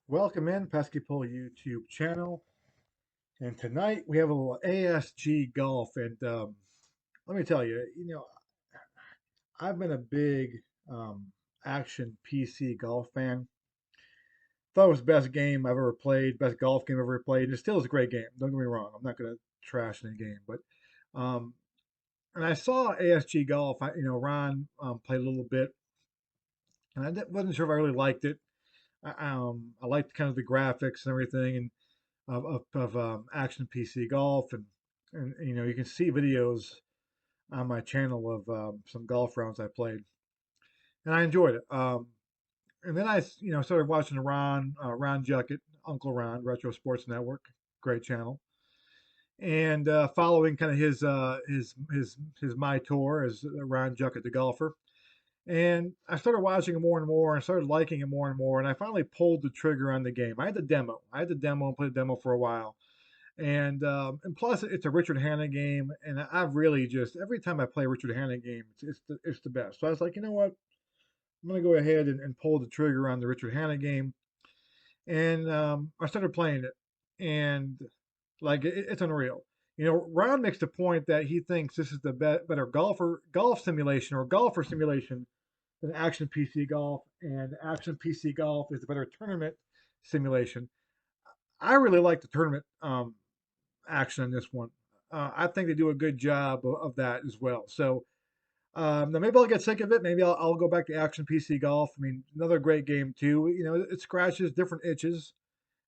Welcome in Pesky Pole YouTube channel. And tonight we have a little ASG golf. And let me tell you, I've been a big action PC golf fan. Thought it was the best game I've ever played, best golf game I've ever played. And it still is a great game. Don't get me wrong. I'm not going to trash any game. But um, and I saw ASG golf. Ron played a little bit, and wasn't sure if I really liked it. I liked kind of the graphics and everything, and of action PC golf, and you can see videos on my channel of some golf rounds I played, and I enjoyed it. And then I started watching Ron Juckett, Uncle Ron, Retro Sports Network, great channel, and following kind of his my tour as Ron Juckett the golfer. And I started watching it more and more and started liking it more and more. And I finally pulled the trigger on the game. I had the demo. I had the demo and played the demo for a while. And plus it's a Richard Hanna game, and I've really just every time I play a Richard Hanna game, it's the best. So I was like, you know what, I'm gonna go ahead and pull the trigger on the Richard Hanna game, and I started playing it, and like it's unreal. Ron makes the point that he thinks this is the better golf simulation or golfer simulation than Action PC Golf, and Action PC Golf is the better tournament simulation. I really like the tournament action in this one. I think they do a good job of that as well. So now maybe I'll get sick of it. Maybe I'll go back to Action PC Golf. I mean, another great game too. It scratches different itches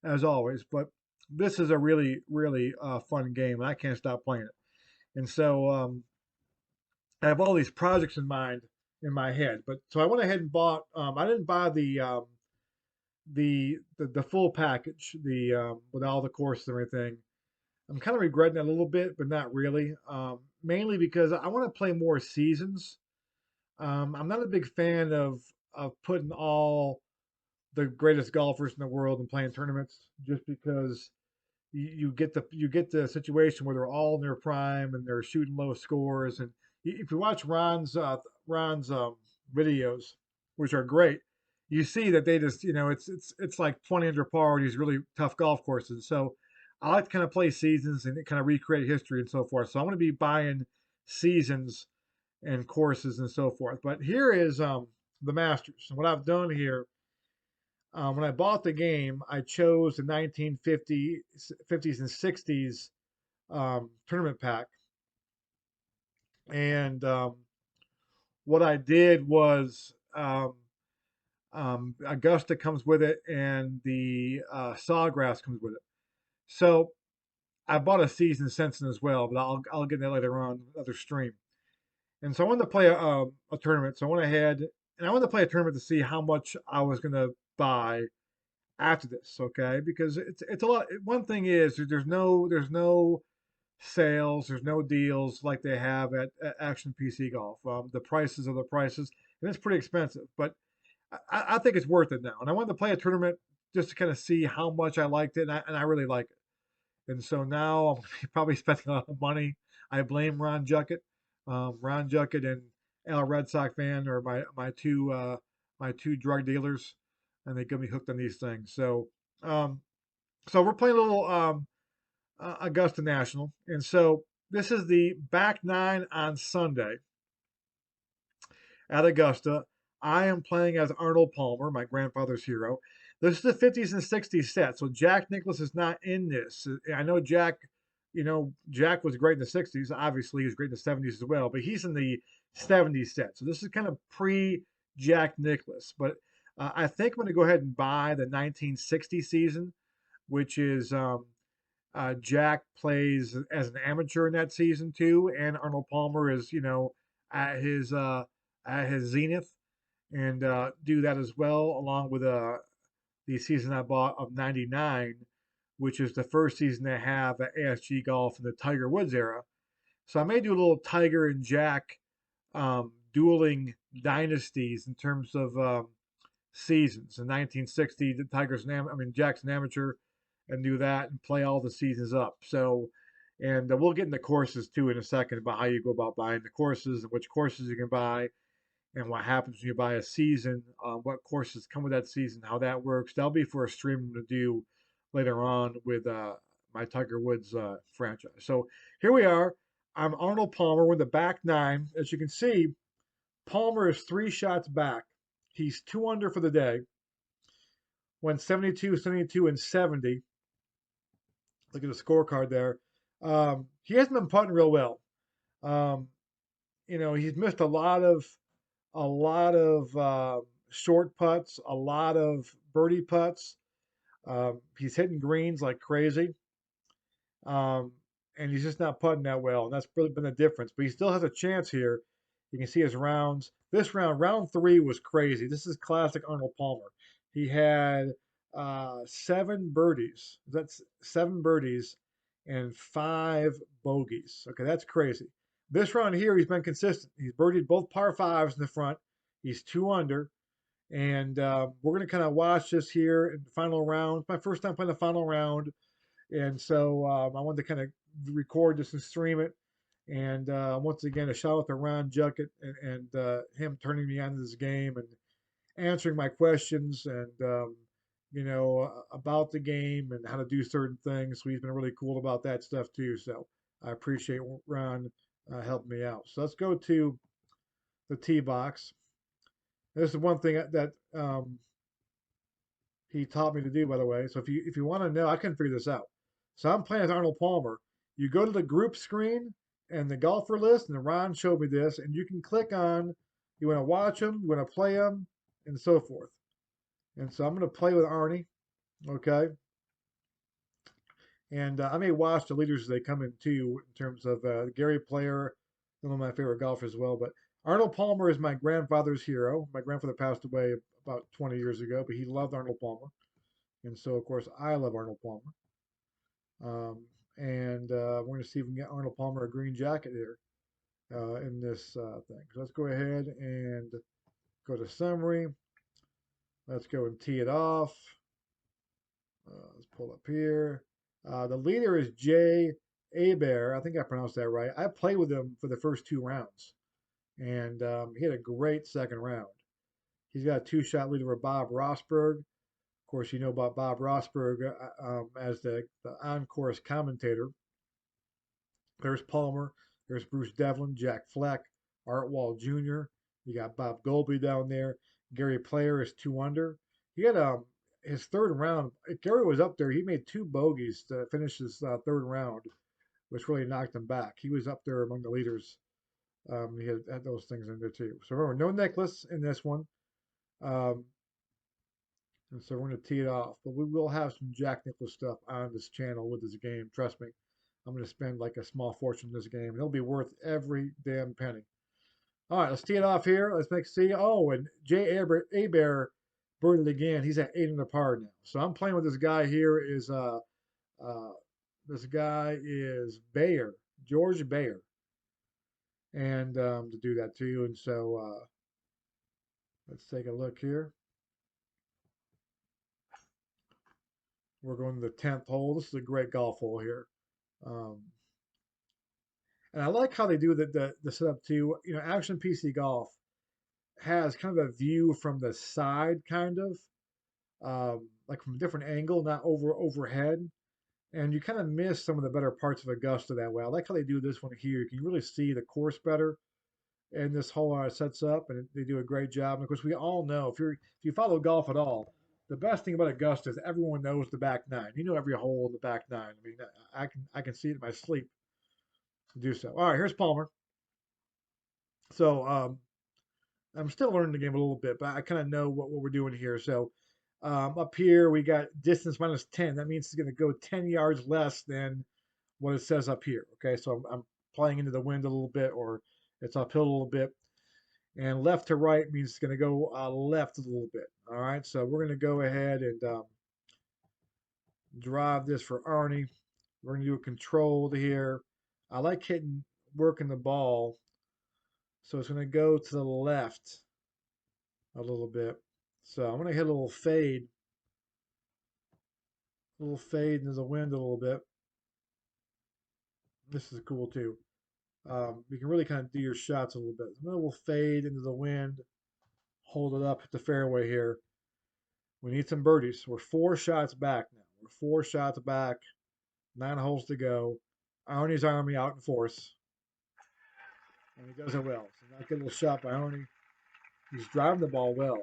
as always, but this is a really, really fun game, and I can't stop playing it. And so I have all these projects in mind in my head. But so I went ahead and bought. I didn't buy the full package, the with all the courses and everything. I'm kind of regretting it a little bit, but not really. Mainly because I want to play more seasons. I'm not a big fan of putting all the greatest golfers in the world and playing tournaments just because you get the situation where they're all in their prime and they're shooting low scores. And if you watch Ron's videos, which are great, you see that they just it's like 20 under par on these really tough golf courses. So I like to kind of play seasons and kind of recreate history and so forth. So I'm going to be buying seasons and courses and so forth. But here is the Masters. And what I've done here, when I bought the game, I chose the 1950s and 60s tournament pack. And what I did was Augusta comes with it, and the Sawgrass comes with it. So I bought a season Sensen as well, but I'll get that later on another stream. And so I wanted to play a tournament. So I went ahead and I wanted to play a tournament to see how much I was going to buy after this, okay? Because it's a lot. One thing is there's no sales, there's no deals like they have at Action PC Golf. The prices are the prices, and it's pretty expensive, but I think it's worth it now. And I wanted to play a tournament just to kind of see how much I liked it, and I really like it. And so now I'm gonna be probably spending a lot of money. I blame Ron Juckett. Ron Juckett and Al Red Sox fan are my two drug dealers, and they get me hooked on these things. Um, so we're playing a little Augusta National, and so this is the back nine on Sunday at Augusta. I am playing as Arnold Palmer, my grandfather's hero. This is the 50s and 60s set, so Jack Nicklaus is not in this. I know Jack was great in the 60s. Obviously, he was great in the 70s as well, but he's in the 70s set. So this is kind of pre Jack Nicklaus. But I think I'm going to go ahead and buy the 1960 season, which is Jack plays as an amateur in that season too, and Arnold Palmer is at his uh, at his zenith, and do that as well, along with the season I bought of '99, which is the first season they have at ASG Golf in the Tiger Woods era. So I may do a little Tiger and Jack dueling dynasties in terms of seasons. In 1960, Jack's an amateur, and do that and play all the seasons up. So, and we'll get into courses too in a second about how you go about buying the courses and which courses you can buy. and what happens when you buy a season, what courses come with that season, how that works. That'll be for a stream to do later on with my Tiger Woods franchise. So here we are. I'm Arnold Palmer with the back nine. As you can see, Palmer is 3 shots back. He's 2 under for the day. Went 72, 72, and 70. Look at the scorecard there. He hasn't been putting real well. Um, he's missed a lot of short putts, a lot of birdie putts. He's hitting greens like crazy, um, and he's just not putting that well, and that's really been the difference. But he still has a chance here. You can see his rounds. This round 3 was crazy. This is classic Arnold Palmer. He had 7 birdies. That's 7 birdies and 5 bogeys. Okay, that's crazy. This round here, he's been consistent. He's birdied both par fives in the front. He's 2 under. And we're going to kind of watch this here in the final round. It's my first time playing the final round. And so I wanted to kind of record this and stream it. And once again, a shout out to Ron Juckett and him turning me on to this game and answering my questions and, about the game and how to do certain things. So he's been really cool about that stuff too. So I appreciate Ron helping me out. So let's go to the tee box. This is one thing that he taught me to do, by the way. So if you want to know, I couldn't figure this out. So I'm playing as Arnold Palmer. You go to the group screen and the golfer list, and Ron showed me this, and you can click on you want to watch them, you want to play them, and so forth. And so I'm going to play with Arnie, okay? And I may watch the leaders as they come in too, in terms of Gary Player, one of my favorite golfers as well. But Arnold Palmer is my grandfather's hero. My grandfather passed away about 20 years ago, but he loved Arnold Palmer. And so, of course, I love Arnold Palmer. And we're going to see if we can get Arnold Palmer a green jacket here in this thing. So let's go ahead and go to summary. Let's go and tee it off. Let's pull up here. The leader is Jay Aber. I think I pronounced that right. I played with him for the first 2 rounds, and he had a great second round. He's got a 2-shot lead over Bob Rosberg. Of course, you know about Bob Rosberg as the on-course commentator. There's Palmer. There's Bruce Devlin, Jack Fleck, Art Wall Jr. You got Bob Golby down there. Gary Player is 2 under. He had his third round. Gary was up there. He made 2 bogeys to finish his third round, which really knocked him back. He was up there among the leaders. He had those things in there too. So remember, no necklace in this one. And so we're going to tee it off. But we will have some Jack Nicklaus stuff on this channel with this game. Trust me. I'm going to spend like a small fortune in this game. It'll be worth every damn penny. All right, let's tee it off here. Let's see. Oh, and Jay Aber birdied again. He's at 8 under par now. So I'm playing with this guy here. This guy is Bayer, George Bayer, and to do that too. And so let's take a look here. We're going to the 10th hole. This is a great golf hole here. And I like how they do the setup too. Action PC Golf has kind of a view from the side, kind of like from a different angle, not overhead. And you kind of miss some of the better parts of Augusta that way. I like how they do this one here. You can really see the course better, and this hole sets up, and they do a great job. And of course, we all know if you follow golf at all, the best thing about Augusta is everyone knows the back nine. You know every hole in the back nine. I mean, I can see it in my sleep to do so. All right, here's Palmer. So I'm still learning the game a little bit, but I kind of know what we're doing here. So up here we got distance -10. That means it's going to go 10 yards less than what it says up here. Okay, so I'm playing into the wind a little bit, or it's uphill a little bit. And left to right means it's going to go left a little bit. All right, so we're going to go ahead and drive this for Arnie. We're going to do a controlled here. I like working the ball. So it's going to go to the left a little bit. So I'm going to hit a little fade into the wind a little bit. This is cool too. You can really kind of do your shots a little bit. A little fade into the wind, hold it up, hit the fairway here. We need some birdies. We're 4 shots back now. We're 4 shots back, 9 holes to go. Arnie's Army out in force, and he does it well. So not good little shot by Arnie. He's driving the ball well.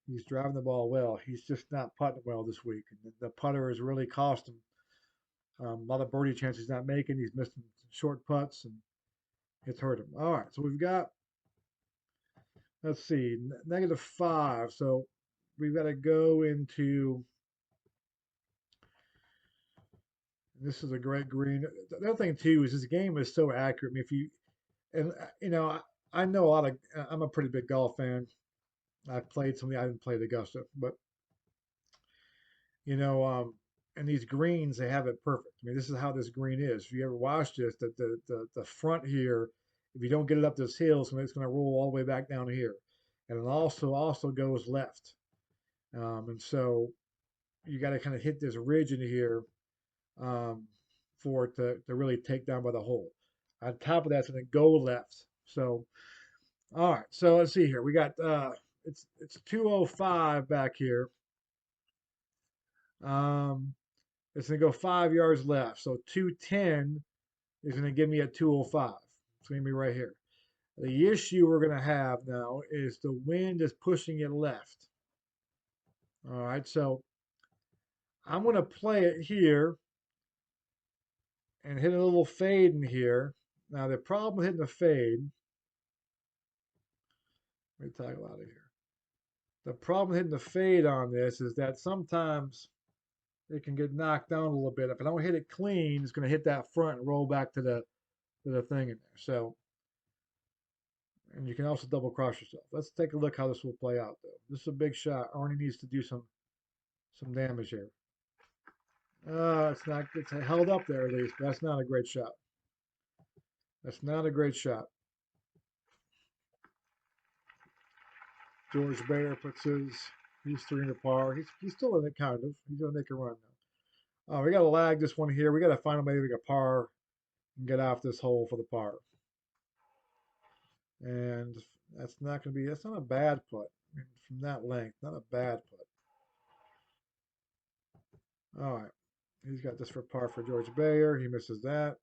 He's driving the ball well. He's just not putting well this week. And the putter has really cost him a lot of birdie chances he's not making. He's missing short putts, and it's hurt him. All right, so we've got, let's see, -5. So we've got to go into, this is a great green. The other thing too is this game is so accurate. I mean, if you, and you know, I know a lot of, I'm a pretty big golf fan. I've played some, I didn't play the Augusta, but you know, and these greens, they have it perfect. I mean, this is how this green is. If you ever watch this, the front here, if you don't get it up this hill, it's going to roll all the way back down here, and it also goes left. And so you got to kind of hit this ridge in here um, for it to really take down by the hole. On top of that, it's going to go left. So all right, so let's see here. We got it's 205 back here. Um, it's going to go 5 yards left. So 210 is going to give me a 205. It's going to be right here. The issue we're going to have now is the wind is pushing it left. All right, so I'm going to play it here and hit a little fade in here. Now, the problem with hitting the fade, let me toggle out of here. The problem with hitting the fade on this is that sometimes it can get knocked down a little bit. If I don't hit it clean, it's going to hit that front and roll back to the thing in there. So, and you can also double cross yourself. Let's take a look how this will play out, though. This is a big shot. Arnie needs to do some damage here. It's not. It's held up there at least, but that's not a great shot. That's not a great shot. George Bayer puts his. He's 3 under par. He's still in it, kind of. He's gonna make a run now. We got to lag this one here. We got to find a way to make a par and get off this hole for the par. And that's not going to be. That's not a bad putt. I mean, from that length, not a bad putt. All right. He's got this for par for George Bayer. He misses that.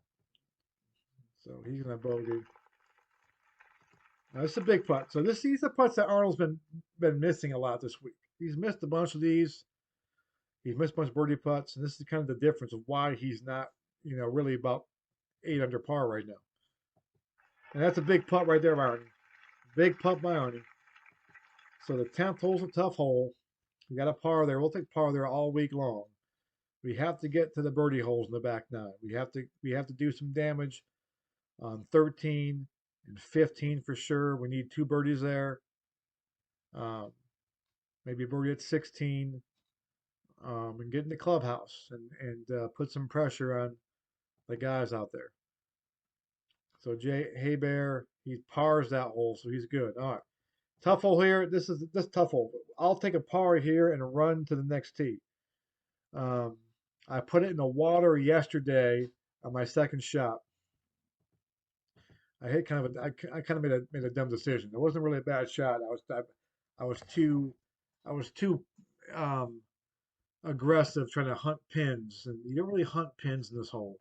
So he's going to bogey. Now, this is a big putt. So these are putts that Arnold's been missing a lot this week. He's missed a bunch of these. He's missed a bunch of birdie putts, and this is kind of the difference of why he's not, really about 8 under par right now. And that's a big putt right there, Arnie. Big putt by Arnie. So the 10th hole's a tough hole. We got a par there. We'll take par there all week long. We have to get to the birdie holes in the back 9. We have to do some damage on 13 and 15 for sure. We need 2 birdies there. Maybe a birdie at 16. And get in the clubhouse and put some pressure on the guys out there. So Jay Haybear, he pars that hole, so he's good. All right. Tough hole here. This tough hole. I'll take a par here and run to the next tee. I put it in the water yesterday on my second shot. I hit I kind of made a dumb decision. It wasn't really a bad shot. I was too um, aggressive trying to hunt pins, and you don't really hunt pins in this hole.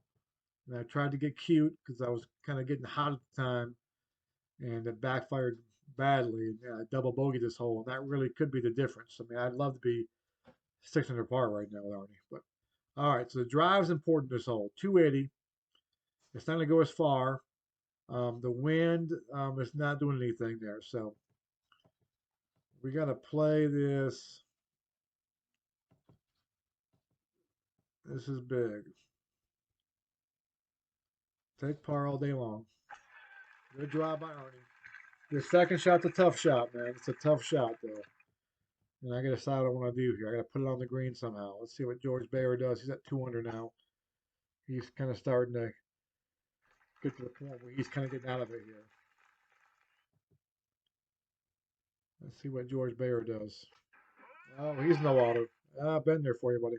And I tried to get cute because I was kind of getting hot at the time, and it backfired badly. And I double bogeyed this hole, and that really could be the difference. I mean, I'd love to be 6 under par right now with Arnie, but all right. So the drive's important this hole. 280. It's not going to go as far. The wind is not doing anything there, so we got to play this. This is big. Take par all day long. Good drive by Arnie. The second shot's a tough shot, man. It's a tough shot, though. And I got to decide what I want to do here. I got to put it on the green somehow. Let's see what George Bayer does. He's at 2 under now. He's kind of starting to get to the point where he's kind of getting out of it here. Let's see what George Bayer does. Oh, he's in the water. I've been there for you, buddy.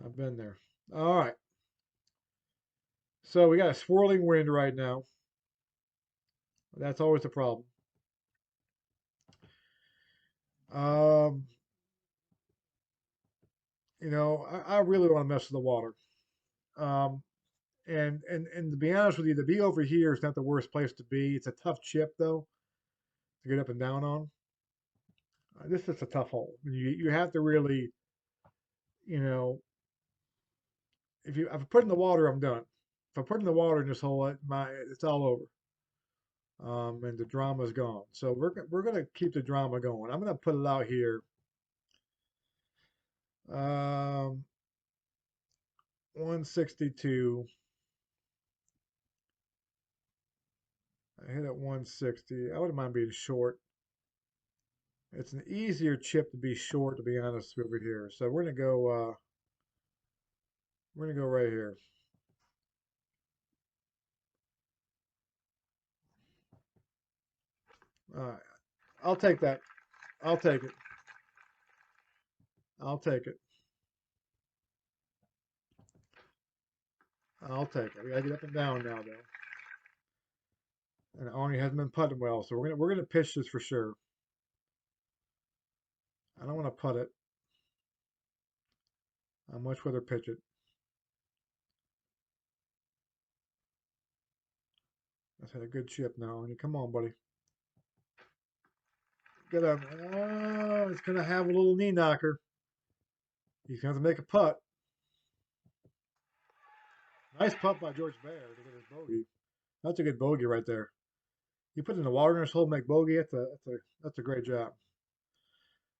I've been there. All right. So we got a swirling wind right now. That's always the problem. Um, I really want to mess with the water. Um, and to be honest with you, to be over here is not the worst place to be. It's a tough chip though to get up and down on. This is a tough hole. You have to really, you know, if I put in the water, I'm done. If I put in the water in this hole, it's all over. And the drama's gone. So we're gonna keep the drama going. I'm gonna put it out here. Um, 162. I hit at 160. I wouldn't mind being short. It's an easier chip to be short, to be honest, over here. So we're gonna go. We're gonna go right here. Uh, I'll take that. I'll take it. I'll take it. I'll take it. We gotta get up and down now, though. And Arnie hasn't been putting well, so we're gonna pitch this for sure. I don't want to putt it. I'd much rather pitch it. That's had a good chip now, Arnie. Come on, buddy. Get up. Oh, it's gonna have a little knee knocker. He's gonna have to make a putt. Nice putt by George Bear to get his bogey. That's a good bogey right there. You put in the water in his hole, make bogey. That's a great job.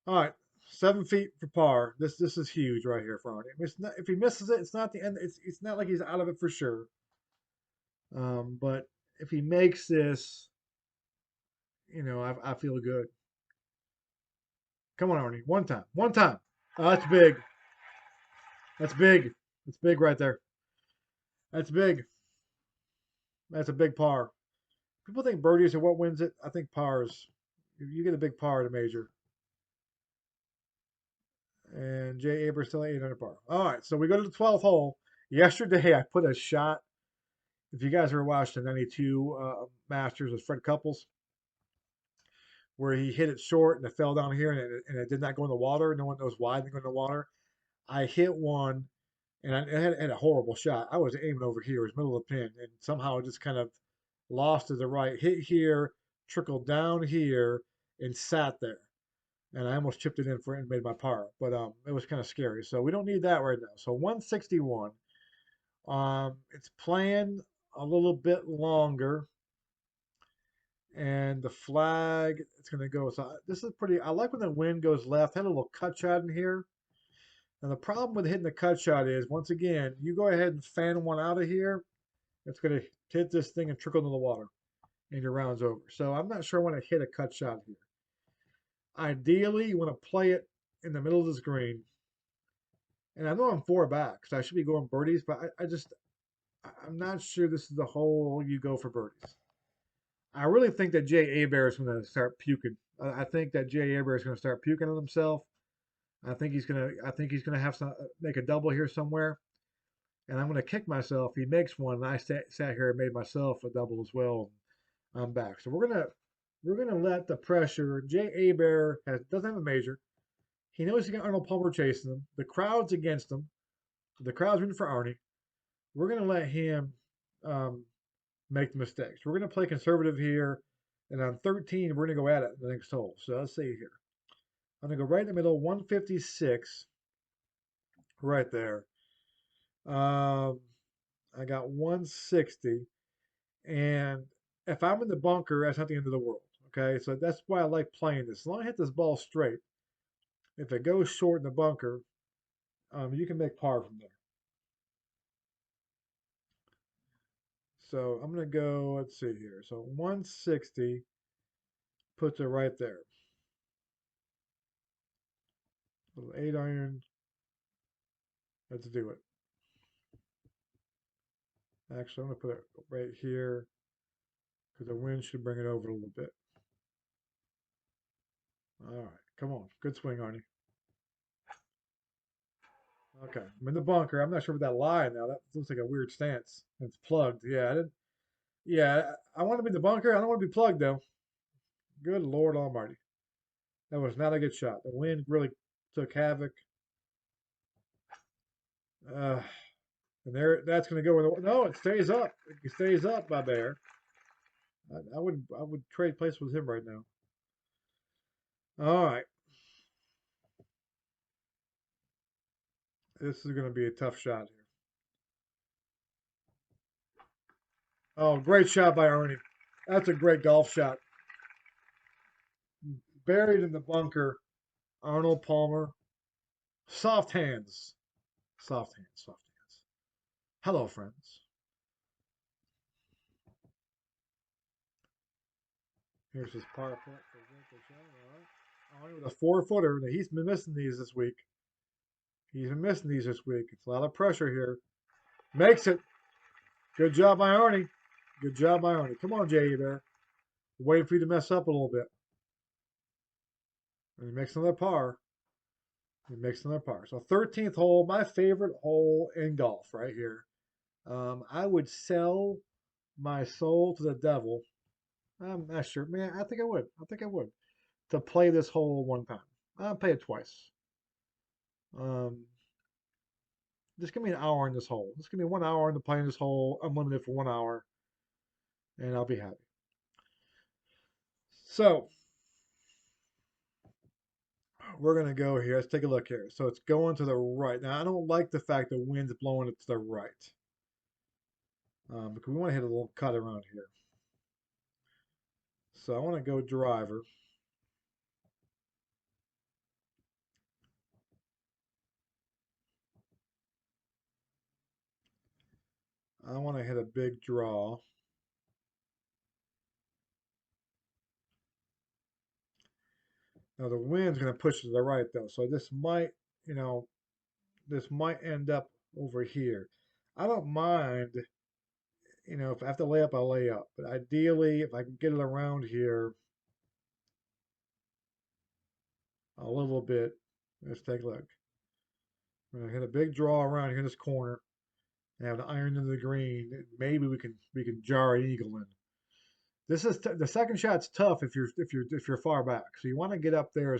All right, 7 feet for par. This is huge right here for Arnie. If he misses it, it's not the end. It's not like he's out of it for sure. But if he makes this, I feel good. Come on, Arnie, one time, one time. Oh, that's big. That's big. That's big right there. That's big. That's a big par. People think birdies are what wins it. I think pars. You get a big par at a major. And Jay Abrams still 800 par. All right, so we go to the 12th hole. Yesterday, I put a shot. If you guys ever watched the 92 Masters with Fred Couples, where he hit it short and it fell down here and it did not go in the water. No one knows why it didn't go in the water. I hit one and I had a horrible shot. I was aiming over here, it was middle of the pin, and somehow it just kind of lost to the right. Hit here, trickled down here, and sat there. And I almost chipped it in for it and made my par. But it was kind of scary. So we don't need that right now. So 161. It's playing a little bit longer. And the flag, it's going to go. So this is pretty. I like when the wind goes left. I had a little cut shot in here. And the problem with hitting the cut shot is, once again, you go ahead and fan one out of here. It's going to hit this thing and trickle into the water, and your round's over. So I'm not sure I want to hit a cut shot here. Ideally, you want to play it in the middle of this green. And I know I'm four back, so I should be going birdies, but I'm not sure this is the hole you go for birdies. I really think that Jay Abear is going to start puking. I think that Jay Abear is going to start puking on himself. I think he's gonna have some make a double here somewhere, and I'm gonna kick myself. He makes one, and I sat here and made myself a double as well. I'm back, so we're gonna let the pressure. Jay Abear doesn't have a major. He knows he got Arnold Palmer chasing him. The crowd's against him. The crowd's rooting for Arnie. We're gonna let him um, make the mistakes. We're gonna play conservative here, and on 13 we're gonna go at it in the next hole. So let's see here. I'm gonna go right in the middle, 156, right there. Um, I got 160, and if I'm in the bunker, that's not the end of the world. Okay, so that's why I like playing this. As long as I hit this ball straight, if it goes short in the bunker, you can make par from there. So I'm gonna go. Let's see here. So 160 puts it right there. Little 8 iron. Let's do it. Actually, I'm gonna put it right here because the wind should bring it over a little bit. All right, come on, good swing, Arnie. Okay, I'm in the bunker. I'm not sure about that lie now. That looks like a weird stance. It's plugged. Yeah, I didn't. Yeah, I want to be in the bunker. I don't want to be plugged though. Good Lord Almighty, that was not a good shot. The wind really took havoc. Uh, and there, that's going to go in the. No, it stays up. It stays up, my bear. I would trade places with him right now. All right, this is going to be a tough shot here. Oh, great shot by Arnie. That's a great golf shot. Buried in the bunker, Arnold Palmer. Soft hands. Soft hands. Soft hands. Hello, friends. Here's his par putt for Winkle shot. All right. Arnie with a 4-footer. He's been missing these this week. He's been missing these this week. It's a lot of pressure here. Makes it. Good job by Arnie. Good job by Arnie. Come on, J.E. Bear. Waiting for you to mess up a little bit. And he makes another par. He makes another par. So 13th hole, my favorite hole in golf right here. I would sell my soul to the devil. I'm not sure. Man, I think I would. I think I would. To play this hole one time. I'll play it twice. Um, just give me an hour in this hole. Just give me 1 hour into playing this hole, unlimited for 1 hour, and I'll be happy. So we're gonna go here. Let's take a look here. So it's going to the right. Now I don't like the fact the wind's blowing it to the right. Because we want to hit a little cut around here. So I want to go driver. I want to hit a big draw. Now the wind's going to push to the right though, so this might, you know, this might end up over here. I don't mind, if I have to lay up, I'll lay up. But ideally, if I can get it around here a little bit, let's take a look. I'm going to hit a big draw around here in this corner and have an iron into the green. Maybe we can jar an eagle in. This is the second shot's tough if you're far back. So you want to get up there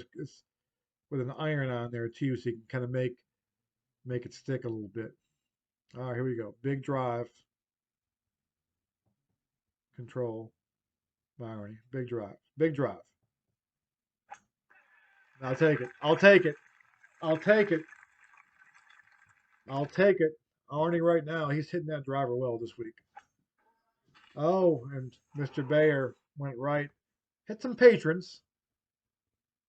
with an iron on there too, so you can kind of make it stick a little bit. All right, here we go. Big drive, control, Irony. Big drive, big drive. I'll take it. I'll take it. I'll take it. I'll take it. Arnie right now, he's hitting that driver well this week. Oh, and Mr. Bayer went right. Hit some patrons.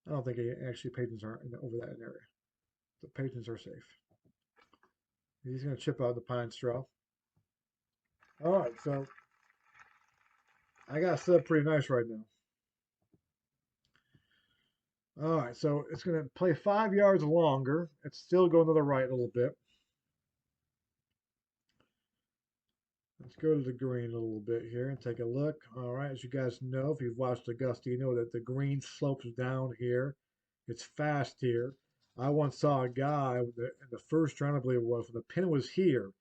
I don't think actually patrons are over that area. The patrons are safe. He's going to chip out the pine straw. All right, so I got set up pretty nice right now. All right, so it's going to play 5 yards longer. It's still going to the right a little bit. Let's go to the green a little bit here and take a look. All right, as you guys know, if you've watched Augusta, you know that the green slopes down here. It's fast here. I once saw a guy in the first round, I believe it was, when the pin was here.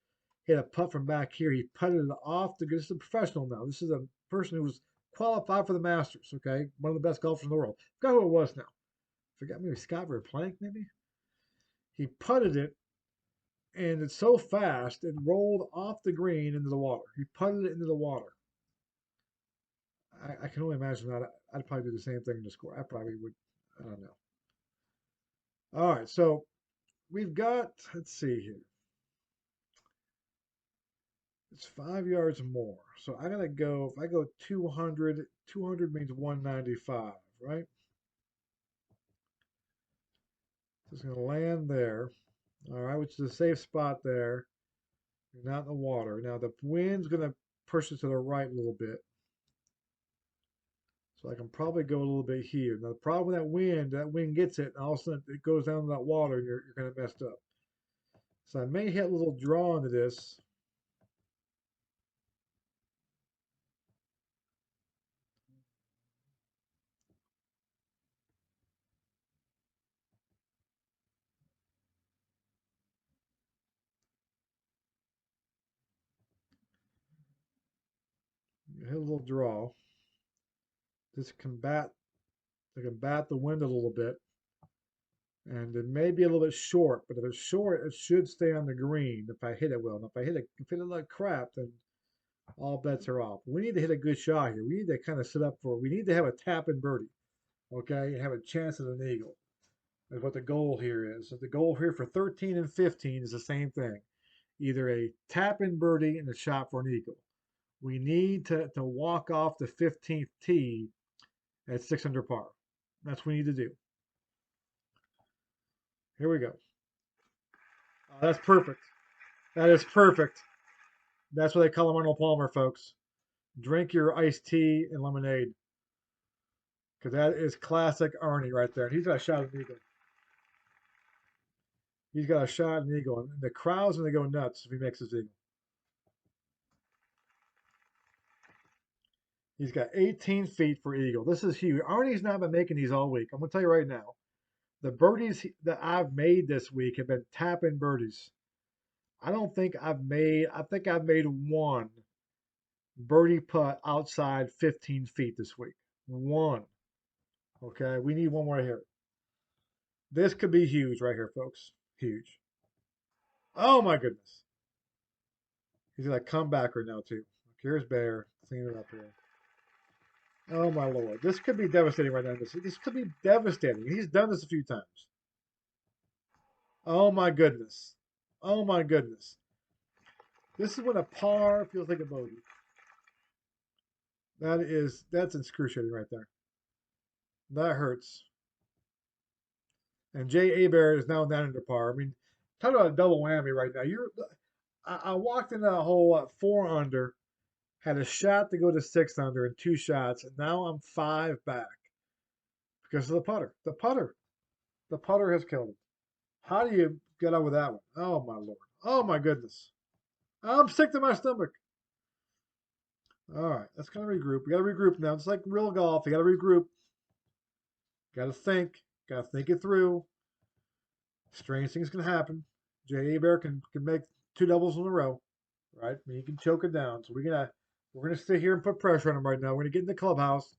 He had a putt from back here. He putted it off the. This is a professional now. This is a person who was qualified for the Masters. Okay, one of the best golfers in the world. Forgot who it was now. Forgot, maybe Scott Verplank, maybe. He putted it, and it's so fast it rolled off the green into the water. He putted it into the water. I can only imagine that. I'd probably do the same thing in the score. I probably would. I don't know. All right, so we've got. Let's see here. It's 5 yards more. So I'm gonna go. If I go 200, 200 means 195, right? So it's gonna land there. All right, which is a safe spot there. You're not in the water. Now the wind's gonna push it to the right a little bit. So I can probably go a little bit here. Now the problem with that wind gets it, and all of a sudden it goes down to that water, and you're kind of messed up. So I may hit a little draw into this. hit a little draw. Just combat the wind a little bit. And it may be a little bit short, but if it's short, it should stay on the green if I hit it well. And if I hit it like crap, then all bets are off. We need to hit a good shot here. We need to kind of set up for. We need to have a tap and birdie, okay, and have a chance at an eagle. Is what the goal here is. So the goal here for 13 and 15 is the same thing. Either a tap and birdie and a shot for an eagle. We need to walk off the 15th tee at 6 under par. That's what we need to do. Here we go. That's perfect. That is perfect. That's what they call him Arnold Palmer, folks. Drink your iced tea and lemonade. Because that is classic Arnie right there. He's got a shot at an eagle. He's got a shot at an eagle. And the crowd's going to go nuts if he makes his eagle. He's got 18 feet for eagle. This is huge. Arnie's not been making these all week. I'm going to tell you right now. The birdies that I've made this week have been tap-in birdies. I think I've made one birdie putt outside 15 feet this week. One. Okay, we need one more here. This could be huge right here, folks. Huge. Oh my goodness. He's got a comebacker now too. Here's Bear. Clean it up here. Oh my lord. This could be devastating right now. This could be devastating. He's done this a few times. Oh my goodness. Oh my goodness. This is when a par feels like a bogey. That's excruciating right there. That hurts. And Jay Abear is now 9 under par. I mean, talk about a double whammy right now. I walked into a hole at 4 under, had a shot to go to 6 under and 2 shots, and now I'm 5 back because of the putter. The putter has killed him. How do you get out with that one? Oh my lord. Oh my goodness. I'm sick to my stomach. All right, let's kind of regroup. We got to regroup now. It's like real golf. You got to regroup. Got to think. Got to think it through. Strange things can happen. Jay Bear can make 2 doubles in a row, right? I mean, he can choke it down. So we're gonna sit here and put pressure on him right now. We're gonna get in the clubhouse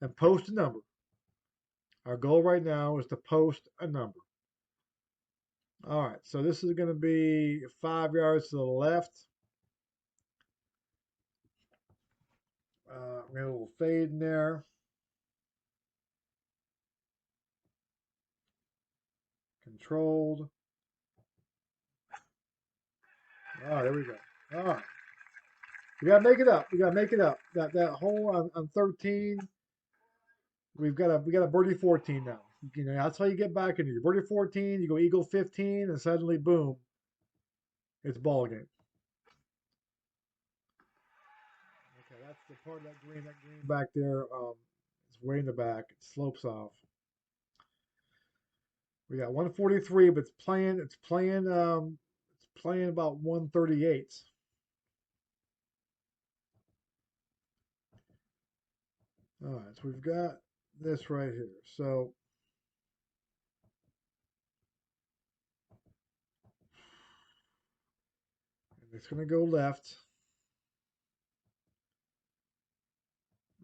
and post a number. Our goal right now is to post a number. All right, so this is gonna be 5 yards to the left. We have a little fade in there. Controlled. All right, there we go. All right. We gotta make it up. We gotta make it up. That hole on 13. We got a birdie 14 now. You know, that's how you get back into your birdie 14. You go eagle 15, and suddenly, boom, it's ball game. Okay, that's the part of that green. That green back there, it's way in the back. It slopes off. We got 143, but it's playing about 138. All right, so we've got this right here. So it's going to go left.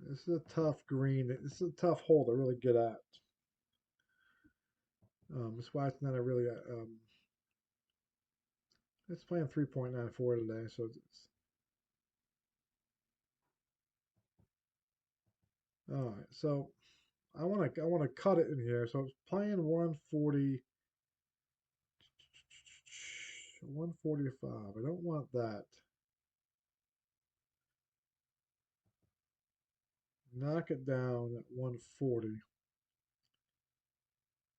This is a tough green. This is a tough hole to really get at. That's why it's not a really. It's playing 3.94 today, so it's all right. So I want to cut it in here. So it's playing 140, 145. I don't want that. Knock it down at 140.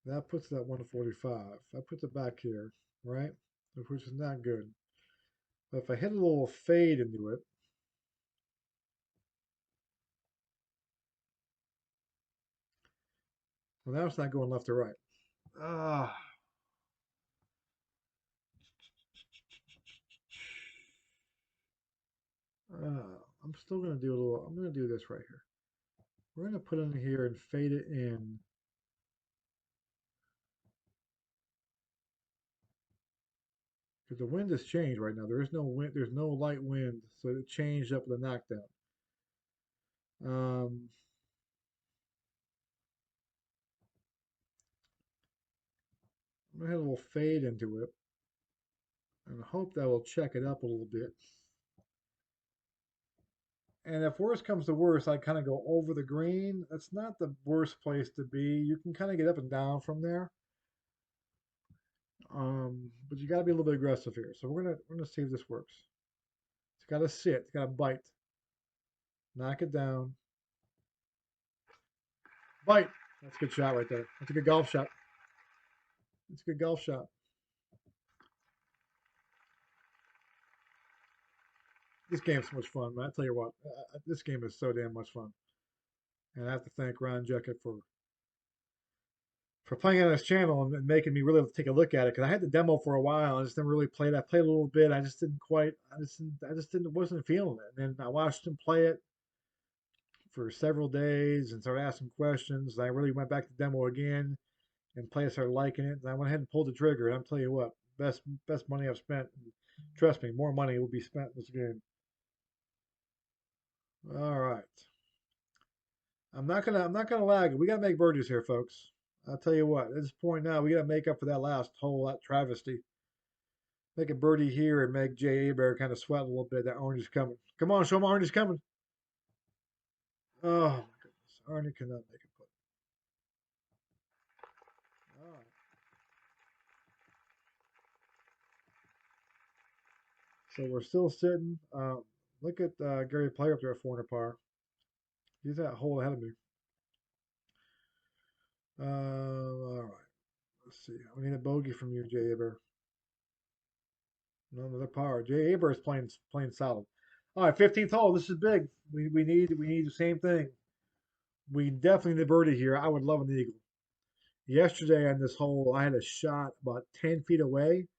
That puts it at 145. That puts it back here, right? Which is not good. But if I hit a little fade into it, well, now it's not going left or right. Ah. I'm still going to do a little, I'm going to do this right here. We're going to put it in here and fade it in. Because the wind has changed right now. There is no wind, there's no light wind, so it changed up the knockdown. Um, I'm gonna have a little fade into it, and I hope that will check it up a little bit. And if worse comes to worse, I kind of go over the green. That's not the worst place to be. You can kind of get up and down from there. But you got to be a little bit aggressive here. So we're gonna see if this works. It's got to sit. It's got to bite. Knock it down. Bite. That's a good shot right there. That's a good golf shot. That's a good golf shot. This game's so much fun, man. I tell you what, this game is so damn much fun. And I have to thank Ron Jeckett for playing on his channel and making me really take a look at it because I had the demo for a while. I just never really played. I played a little bit. I just didn't quite. I just didn't wasn't feeling it. And then I watched him play it for several days and started asking questions. And I really went back to the demo again and played. Started liking it. And I went ahead and pulled the trigger. And I'm telling you what, best money I've spent. Trust me, more money will be spent in this game. All right. I'm not gonna lag it. We gotta make birdies here, folks. I'll tell you what, at this point now, we gotta make up for that last hole, that travesty. Make a birdie here and make Jay Aber kind of sweat a little bit. That orange is coming. Come on, show him orange is coming. Oh my goodness. Arnie cannot make a putt. All right. So we're still sitting. Look at Gary Player up there at 4 under par. He's that hole ahead of me. All right. Let's see. We need a bogey from you, Jay Aber. No, another par. Jay Aber is playing solid. All right, 15th hole. This is big. We need the same thing. We definitely need a birdie here. I would love an eagle. Yesterday on this hole, I had a shot about 10 feet away,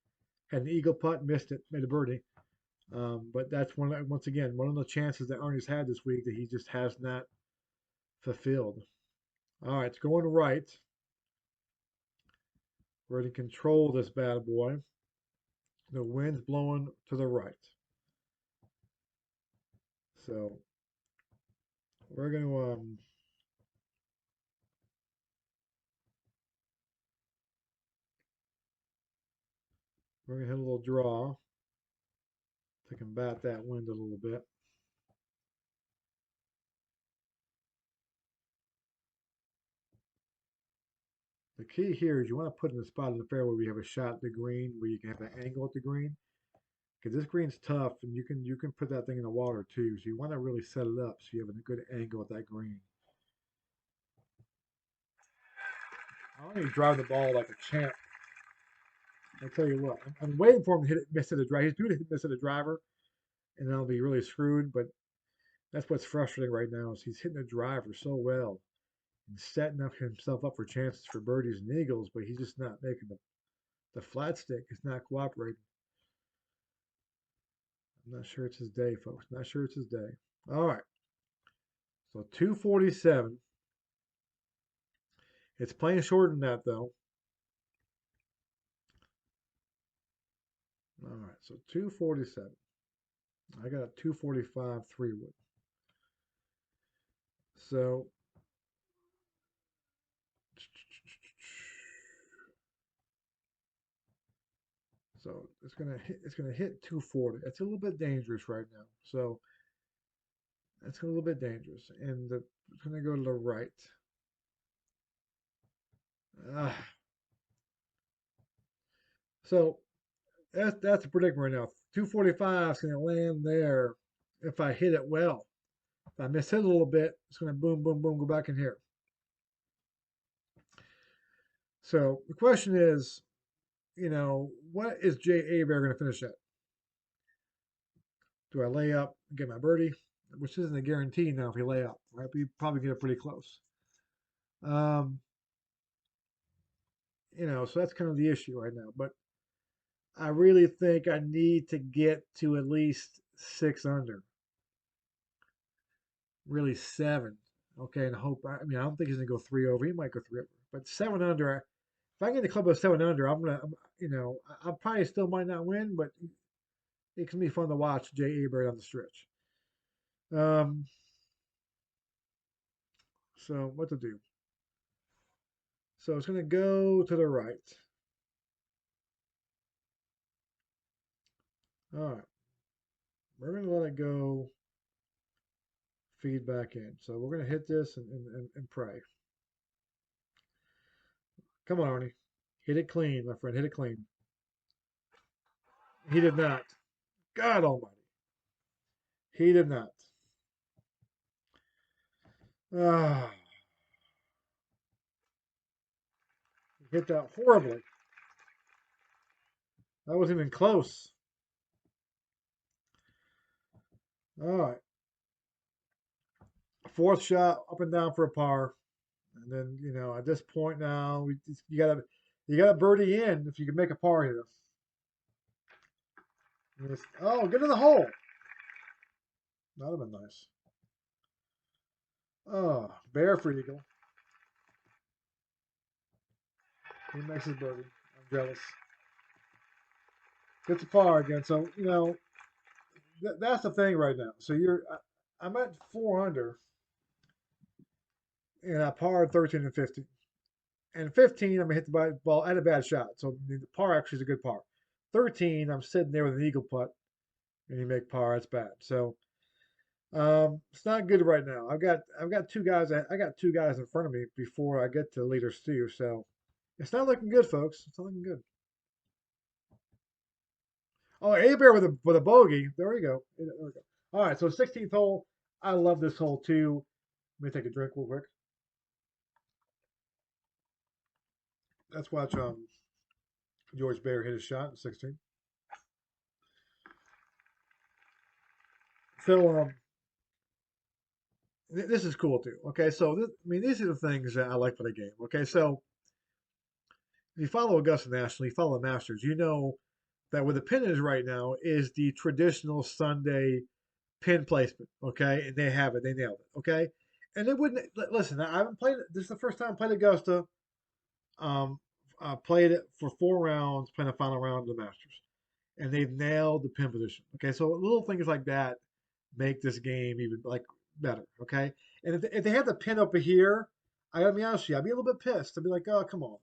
had an eagle putt, missed it, made a birdie. But that's once again one of the chances that Arnie's had this week that he just has not fulfilled. All right, it's going right. We're to control this bad boy. The wind's blowing to the right, so we're going to hit a little draw to combat that wind a little bit. The key here is you want to put in a spot in the fairway where you have a shot at the green, where you can have an angle at the green. Because this green's tough, and you can put that thing in the water too. So you want to really set it up so you have a good angle at that green. I want to drive the ball like a champ. I tell you what, I'm waiting for him to hit it, miss it a driver. He's due to hit miss it a driver, and then I'll be really screwed. But that's what's frustrating right now is he's hitting the driver so well and setting up himself up for chances for birdies and eagles, but he's just not making the flat stick. It's not cooperating. I'm not sure it's his day, folks. Not sure it's his day. All right. So 247. It's playing shorter than that though. All right. So 247. I got a 245 3 wood. So it's gonna hit 240. It's a little bit dangerous right now. So it's a little bit dangerous, and it's gonna go to the right. Ah, so that's a predicament right now. 245 is gonna land there if I hit it well. If I miss it a little bit, it's gonna boom, boom, boom, go back in here. So the question is, what is Jay Abear gonna finish at? Do I lay up and get my birdie? Which isn't a guarantee now if you lay up, right? But you probably get it pretty close. Um, so that's kind of the issue right now. But I really think I need to get to at least 6 under, really seven. Okay, and hope. I mean, I don't think he's gonna go three over. He might go three over, but 7 under. If I get the club with 7 under, I probably still might not win, but it can be fun to watch Jay Aber on the stretch. Um, So what to do? So it's going to go to the right. All right. We're going to let it go feed back in. So we're going to hit this and pray. Come on, Arnie. Hit it clean, my friend. Hit it clean. He did not. God almighty. He did not. Ah, he hit that horribly. That wasn't even close. All right. Fourth shot, up and down for a par. And then, at this point now, you gotta birdie in if you can make a par here. Oh, get in the hole. That'd have been nice. Oh, bear for eagle. He makes his birdie. I'm jealous. Gets a par again. So, that's the thing right now. So I'm at 4 under, and I parred 13 and 15. And 15, I'm gonna hit the ball. I had a bad shot, so the par actually is a good par. 13, I'm sitting there with an eagle putt, and you make par. That's bad. So it's not good right now. I've got two guys. I got two guys in front of me before I get to leaders too. So it's not looking good, folks. It's not looking good. Oh, A Bear with a bogey. There we go. There we go. All right, so 16th hole. I love this hole too. Let me take a drink real quick. Let's watch George Bear hit a shot in 16. So this is cool too. Okay, so these are the things that I like for the game. Okay, so if you follow Augusta National, you follow the Masters, you know that where the pin is right now is the traditional Sunday pin placement. Okay, and they have it. They nailed it. Okay, and they wouldn't listen. I haven't played it. This is the first time I played Augusta. Um, I played it for 4 rounds, playing the final round of the Masters, and they've nailed the pin position. Okay, so little things like that make this game even like better. Okay, and if they had the pin over here, I gotta be honest with you, I'd be a little bit pissed. I'd be like, oh, come on, man.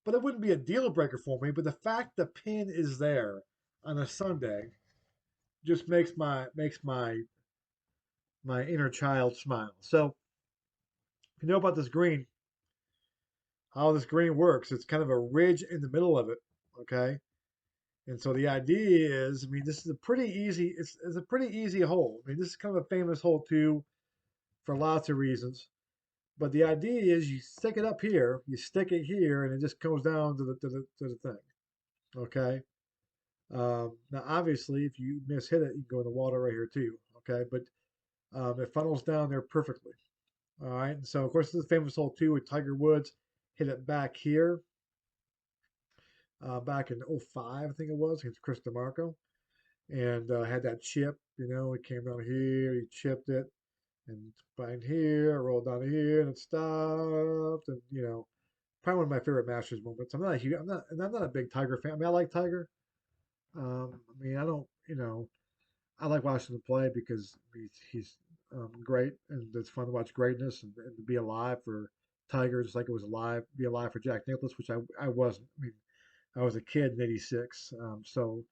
But it wouldn't be a deal breaker for me. But the fact the pin is there on a Sunday just makes my inner child smile. So if you know about this green, how this green works, it's kind of a ridge in the middle of it. Okay. And so the idea is, this is a pretty easy. It's a pretty easy hole. This is kind of a famous hole too, for lots of reasons. But the idea is, you stick it up here, you stick it here, and it just goes down to the thing. Okay. Now, obviously, if you miss hit it, you can go in the water right here too. Okay, but it funnels down there perfectly. All right, and so of course this is a famous hole too with Tiger Woods hit it back here, back in '05, I think it was, against Chris DeMarco, and had that chip. It came down here, he chipped it, and behind here, rolled down here, and it stopped, and probably one of my favorite Masters moments. I'm not a big Tiger fan. I like Tiger. I don't, I like watching him play because he's great, and it's fun to watch greatness and to be alive for Tiger, just like it was alive, be alive for Jack Nicklaus, which I wasn't. I was a kid in '86, so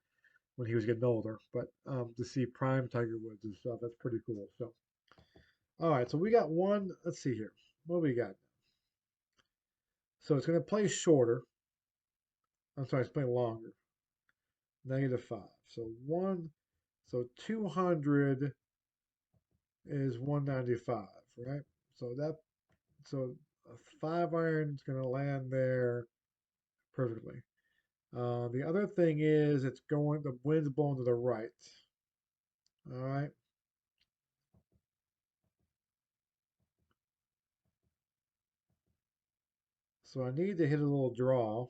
when he was getting older, but to see prime Tiger Woods and stuff, that's pretty cool. So, all right, so we got one. Let's see here. What do we got? So it's going to play shorter. I'm sorry, it's playing longer. -5. So so 200 is 195, right? So so a 5 iron is going to land there perfectly. The other thing is the wind's blowing to the right. All right. So I need to hit a little draw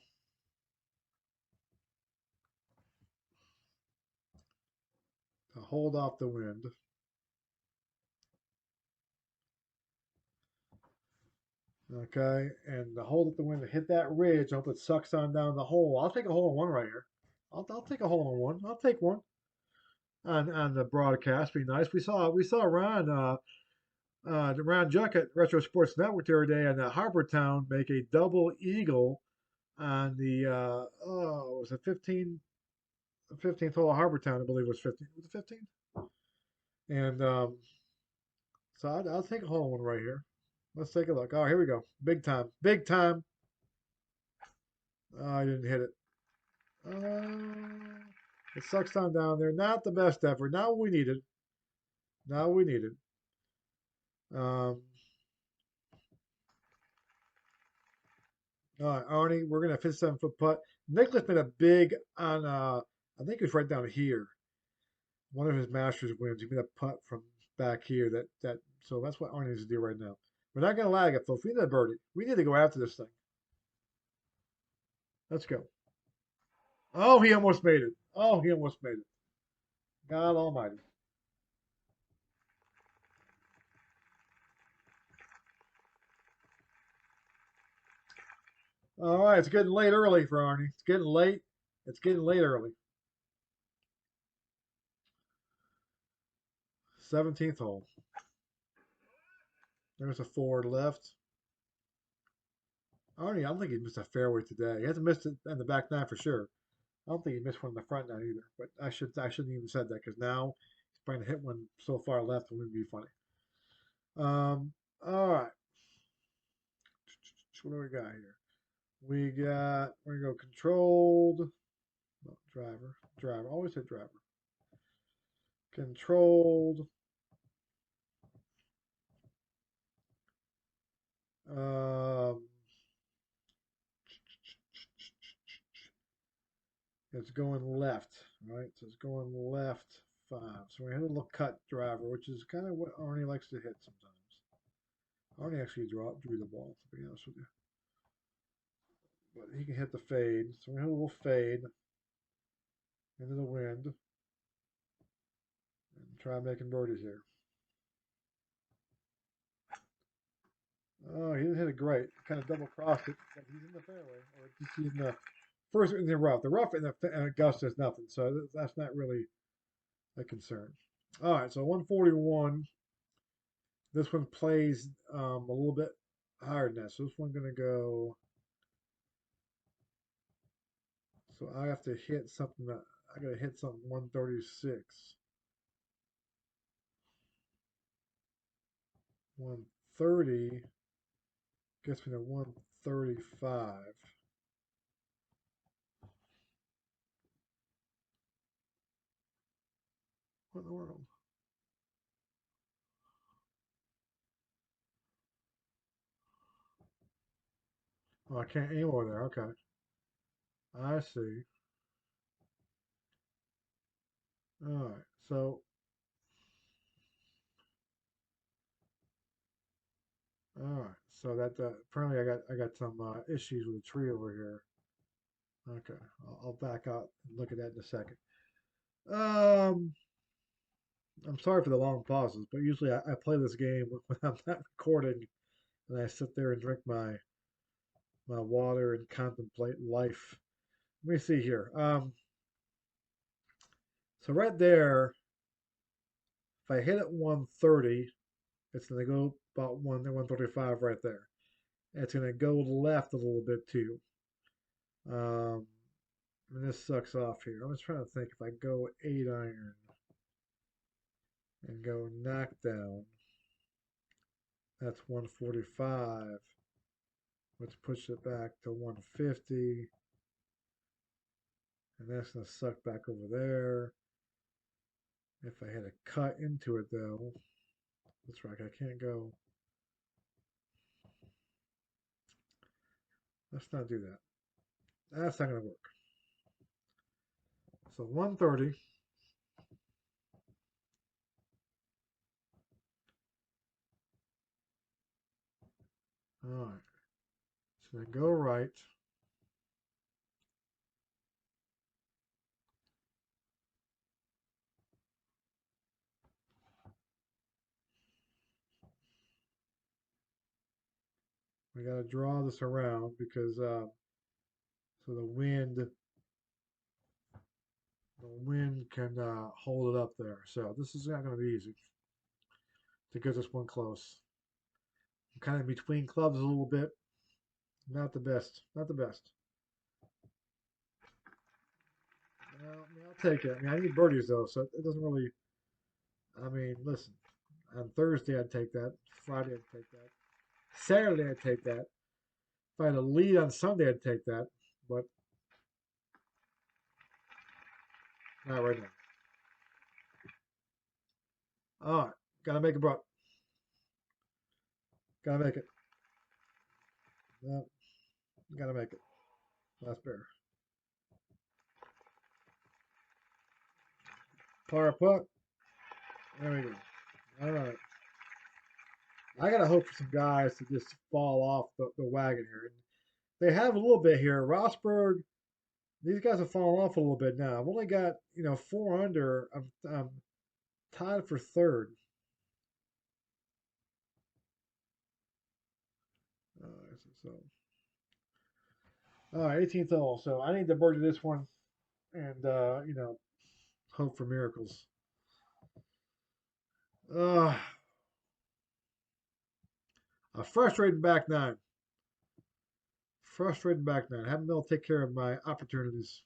to hold off the wind. Okay. And to hold up the wind to hit that ridge, I hope it sucks on down the hole. I'll take a hole in one right here. I'll take a hole in one. I'll take one on the broadcast. Be nice. We saw Ron The Round Juck at Retro Sports Network the other day, and Harper Town make a double eagle on the was it 15th hole of Harper Town, I believe it was 15. Was it 15? And so I'll take a hole one right here. Let's take a look. Oh, here we go. Big time. Big time. Oh, I didn't hit it. It sucks down there. Not the best effort. Not what we needed. Not what we needed. Um, all right, Arnie, we're gonna 57-foot putt. Nicholas made a big on. I think it was right down here. One of his Masters wins. He made a putt from back here. That. So that's what Arnie needs to do right now. We're not gonna lag it, folks. We need a birdie. We need to go after this thing. Let's go. Oh, he almost made it. Oh, he almost made it. God Almighty. All right, it's getting late early for Arnie. It's getting late. It's getting late early. 17th hole. There's a forward left. Arnie, I don't think he missed a fairway today. He hasn't missed it in the back nine for sure. I don't think he missed one in the front nine either. But I shouldn't even said that because now he's trying to hit one so far left it wouldn't be funny. All right. What do we got here? We're gonna go controlled. No, driver. Always hit driver. Controlled. Um, it's going left, right? So it's going left 5. So we hit a little cut driver, which is kind of what Arnie likes to hit sometimes. Arnie actually drew the ball, to be honest with you. But he can hit the fade. So we hit a little fade into the wind and try making birdies here. Oh, he didn't hit it great. Kind of double crossed it, but he's in the fairway, or just he's in the first in the rough. The rough and Augusta is nothing, so that's not really a concern. All right, so 141. This one plays a little bit higher than that. So this one's gonna go. So I have to hit something that I gotta hit something 136. 130 gets me to 135. What in the world? Oh, I can't aim over there. Okay, I see. All right, so all right, so that apparently I got some issues with the tree over here. Okay, I'll back out and look at that in a second. Um, I'm sorry for the long pauses, but usually I play this game when I'm not recording, and I sit there and drink my water and contemplate life. Let me see here. So right there, if I hit it 130, it's gonna go about 135 right there. It's gonna go left a little bit too. Um, and this sucks off here. I'm just trying to think if I go 8 iron and go knockdown, that's 145, which pushes it back to 150. And that's going to suck back over there. If I had a cut into it, though, that's right, I can't go. Let's not do that. That's not going to work. So 130. All right. So then go right. We got to draw this around because so the wind can hold it up there. So this is not going to be easy. to get this one close. I'm kind of between clubs a little bit. Not the best. Not the best. Well, I mean, I'll take it. I mean, I need birdies though, so it doesn't really. I mean, listen. On Thursday, I'd take that. Friday, I'd take that. Saturday, I'd take that. If I had a lead on Sunday, I'd take that. But not right now. All right, gotta make it, bro. Gotta make it. No, gotta make it. Last pair. Par putt. There we go. All right. I gotta hope for some guys to just fall off the wagon here. And they have a little bit here. Rosberg, these guys have fallen off a little bit now. I've only got, 4 under. I'm tied for third. So, all right, 18th hole. So I need to birdie this one and, hope for miracles. Uh, a frustrating back nine. Frustrating back nine. I haven't been able to take care of my opportunities.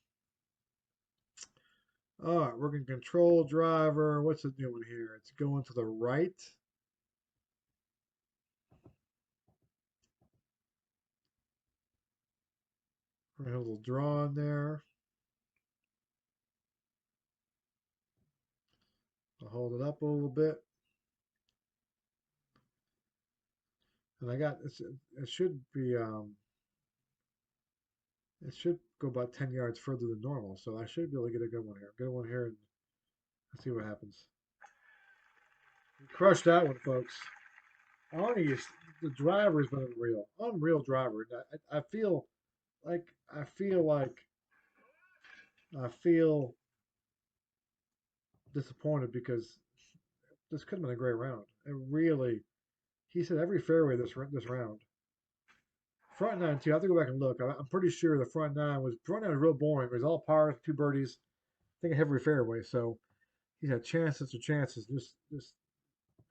All right, working control driver. What's it doing here? It's going to the right. A little draw in there. I'll hold it up a little bit. And I got this. It should be. It should go about 10 yards further than normal, so I should be able to get a good one here. Good one here, and let's see what happens. Crush that one, folks. Arnie is the driver has been unreal driver. I feel like I feel disappointed because this could have been a great round. It really, he said every fairway this round. Front nine too. I have to go back and look. I'm pretty sure the front nine was real boring. It was all pars, 2 birdies. I think every fairway. So he's had chances to chances. Just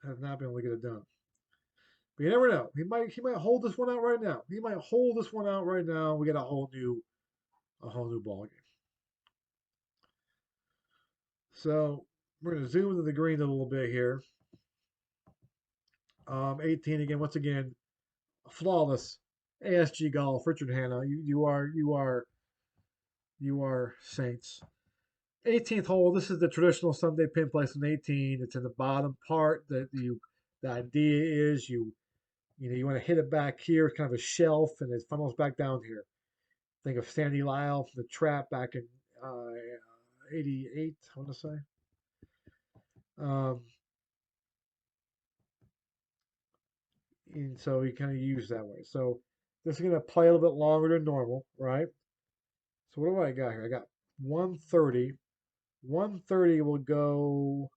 have not been able to get it done. But you never know. He might hold this one out right now. He might hold this one out right now. We get a whole new ball game. So we're gonna zoom into the green a little bit here. 18 again. Once again, flawless. ASG golf. Richard Hanna. You are saints. 18th hole. This is the traditional Sunday pin place on 18. It's in the bottom part. The idea is you want to hit it back here. It's kind of a shelf, and it funnels back down here. Think of Sandy Lyle from the trap back in '88. I want to say. Um, and so you kind of use that way. So this is going to play a little bit longer than normal, right? So what do I got here? I got 130. 130 will go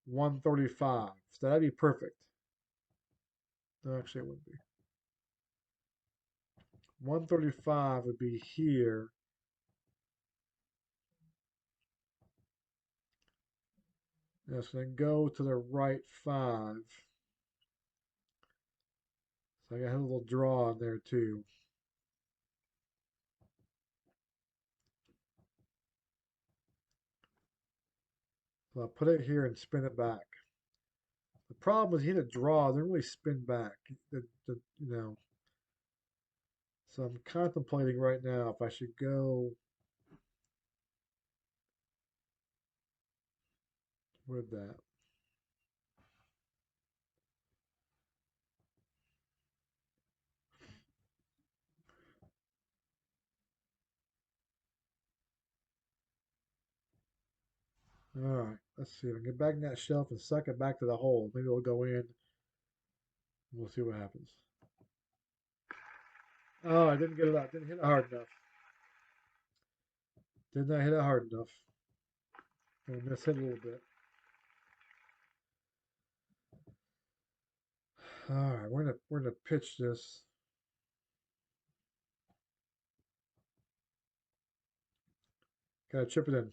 135. So that'd be perfect. No, actually, it wouldn't be. 135 would be here. Yes, then go to the right 5. So I got a little draw in there too. So I'll put it here and spin it back. The problem is you hit a draw, they don't really spin back. The, you know. So I'm contemplating right now if I should go with that. All right, let's see. If I can get back in that shelf and suck it back to the hole. Maybe it'll go in. We'll see what happens. Oh, I didn't get it out. Didn't hit it hard enough. Did not hit it hard enough. I missed it a little bit. All right, we're gonna pitch this. Gotta chip it in.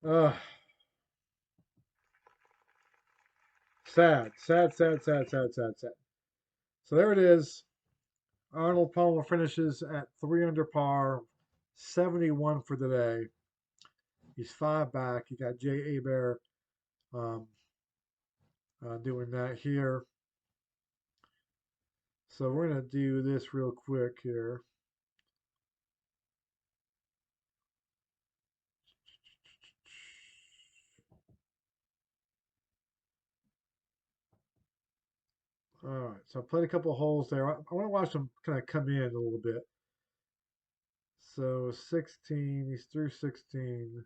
Uh, sad, sad, sad, sad, sad, sad, sad. So there it is. Arnold Palmer finishes at 3 under par, 71 for the day. He's five back. You got Jay Abear um, doing that here. So we're gonna do this real quick here. All right, so I played a couple of holes there. I want to watch them kind of come in a little bit. So 16, he's through 16,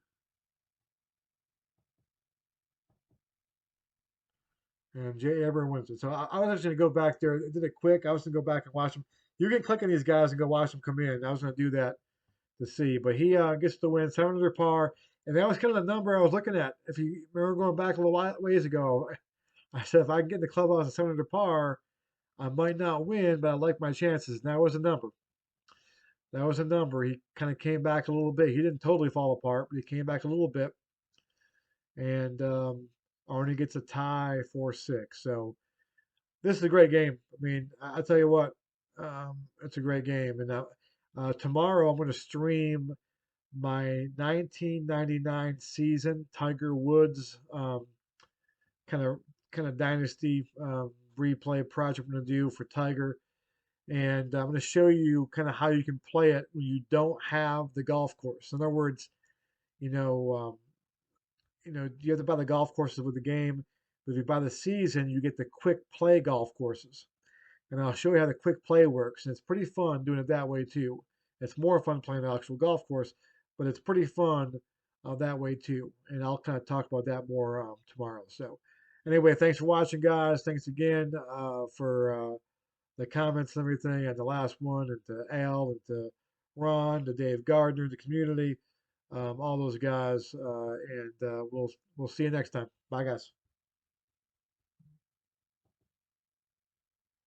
and Jay Ever wins it. So I was actually gonna go back there. I did it quick. I was gonna go back and watch them. You can click on these guys and go watch them come in. I was gonna do that to see, but he gets the win, 7 under par, and that was kind of the number I was looking at. If you remember going back a little ways ago, I said if I can get in the clubhouse at 7 under par, I might not win, but I like my chances. And that was a number. That was a number. He kind of came back a little bit. He didn't totally fall apart, but he came back a little bit. And Arnie gets a tie 4-6. So this is a great game. I mean, I tell you what, it's a great game. And now, tomorrow I'm going to stream my 1999 season Tiger Woods kind of kind of dynasty replay project I'm going to do for Tiger. And I'm going to show you kind of how you can play it when you don't have the golf course. In other words, you know, you have to buy the golf courses with the game, but if you buy the season, you get the quick play golf courses. And I'll show you how the quick play works. And it's pretty fun doing it that way too. It's more fun playing the actual golf course, but it's pretty fun that way too. And I'll kind of talk about that more tomorrow. So, anyway, thanks for watching, guys. Thanks again for the comments and everything, and the last one, and to Al, and to Ron, to Dave Gardner, the community, all those guys, and we'll see you next time. Bye, guys.